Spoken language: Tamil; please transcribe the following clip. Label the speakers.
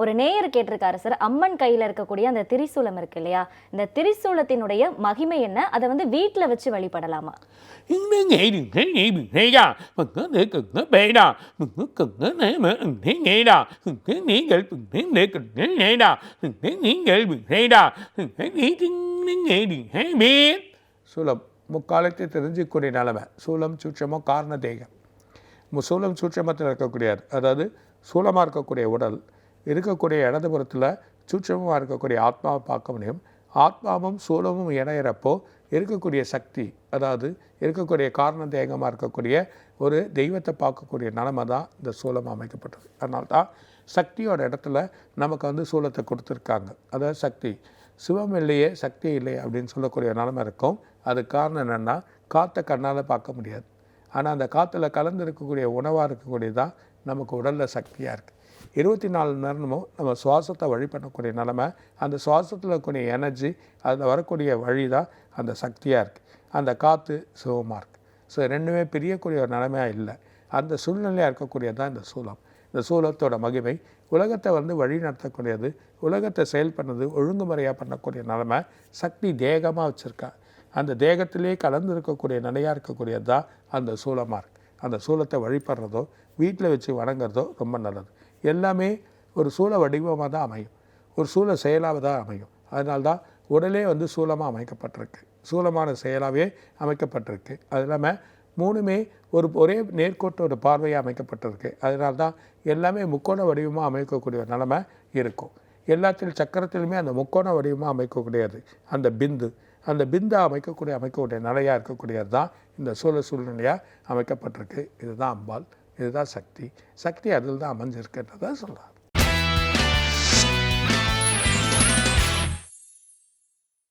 Speaker 1: ஒரு நேயர் கேட்டிருக்காரு சார், அம்மன் கையில இருக்கக்கூடிய அந்த திரிசூலம் இருக்கு இல்லையா, இந்த திரிசூலத்தினுடைய மகிமை என்ன? அதை வந்து வீட்டுல வச்சு வழிபடலாமா?
Speaker 2: சூலம் முக்காலத்தை தெரிஞ்சிக்கூடிய நிலைமை. சூலம் சூட்சமோ காரண தேகம். சூலம் சூட்சமத்தில் இருக்கக்கூடியது, அதாவது சூலமாக இருக்கக்கூடிய உடல் இருக்கக்கூடிய இடதுபுறத்தில் சூட்சமாக இருக்கக்கூடிய ஆத்மாவை பார்க்க முடியும். ஆத்மாவும் சூலமும் இணையிறப்போ இருக்கக்கூடிய சக்தி, அதாவது இருக்கக்கூடிய காரண தேகமாக இருக்கக்கூடிய ஒரு தெய்வத்தை பார்க்கக்கூடிய நிலைமை தான் இந்த சூலம் அமைக்கப்பட்டது. அதனால தான் சக்தியோட இடத்துல நமக்கு வந்து சூலத்தை கொடுத்துருக்காங்க. அதாவது சக்தி சிவம் இல்லையே சக்தி இல்லையே அப்படின்னு சொல்லக்கூடிய நிலைமை இருக்கும். அது காரணம் என்னென்னா, காற்றை கண்ணால் பார்க்க முடியாது, ஆனால் அந்த காற்றுல கலந்து இருக்கக்கூடிய உணவாக இருக்கக்கூடியதான் நமக்கு உடலில் சக்தியாக இருக்குது. 24 மணி நேரமும் நம்ம சுவாசத்தை வழி பண்ணக்கூடிய நிலமை, அந்த சுவாசத்தில் இருக்கக்கூடிய எனர்ஜி, அதில் வரக்கூடிய வழி தான் அந்த சக்தியாக இருக்குது. அந்த காற்று சிவமாக இருக்குது. ஸோ ரெண்டுமே பிரியக்கூடிய ஒரு நிலைமையாக இல்லை. அந்த சூழ்நிலையாக இருக்கக்கூடியது தான் இந்த சூலம். இந்த சூலத்தோட மகிமை உலகத்தை வந்து வழி நடத்தக்கூடியது, உலகத்தை செயல் பண்ணது, ஒழுங்குமுறையாக பண்ணக்கூடிய நிலைமை சக்தி தேகமாக வச்சுருக்கா. அந்த தேகத்திலே கலந்து இருக்கக்கூடிய நிலையாக இருக்கக்கூடியது தான் அந்த சூலமாக இருக்குது. அந்த சூலத்தை வழிபடுறதோ வீட்டில் வச்சு வணங்குறதோ ரொம்ப நல்லது. எல்லாமே ஒரு சூல வடிவமாக தான் அமையும், ஒரு சூல செயலாக தான் அமையும். அதனால்தான் உடலே வந்து சூலமாக அமைக்கப்பட்டிருக்கு, சூலமான செயலாகவே அமைக்கப்பட்டிருக்கு. அது இல்லாமல் மூணுமே ஒரே நேர்கோட்டு ஒரு பார்வையாக அமைக்கப்பட்டிருக்கு. அதனால்தான் எல்லாமே முக்கோண வடிவமாக அமைக்கக்கூடிய ஒரு நிலைமை இருக்கும். எல்லாத்திலும் சக்கரத்திலுமே அந்த முக்கோண வடிவமாக அமைக்கக்கூடியது அந்த பிந்து. அந்த பிந்தா அமைக்கக்கூடிய நிலையாக இருக்கக்கூடியது தான் இந்த சூழ்நிலையாக அமைக்கப்பட்டிருக்கு. இதுதான் அம்பாள், இதுதான் சக்தி. சக்தி அதில் தான் அமைஞ்சிருக்குன்றதை சொல்கிறார்.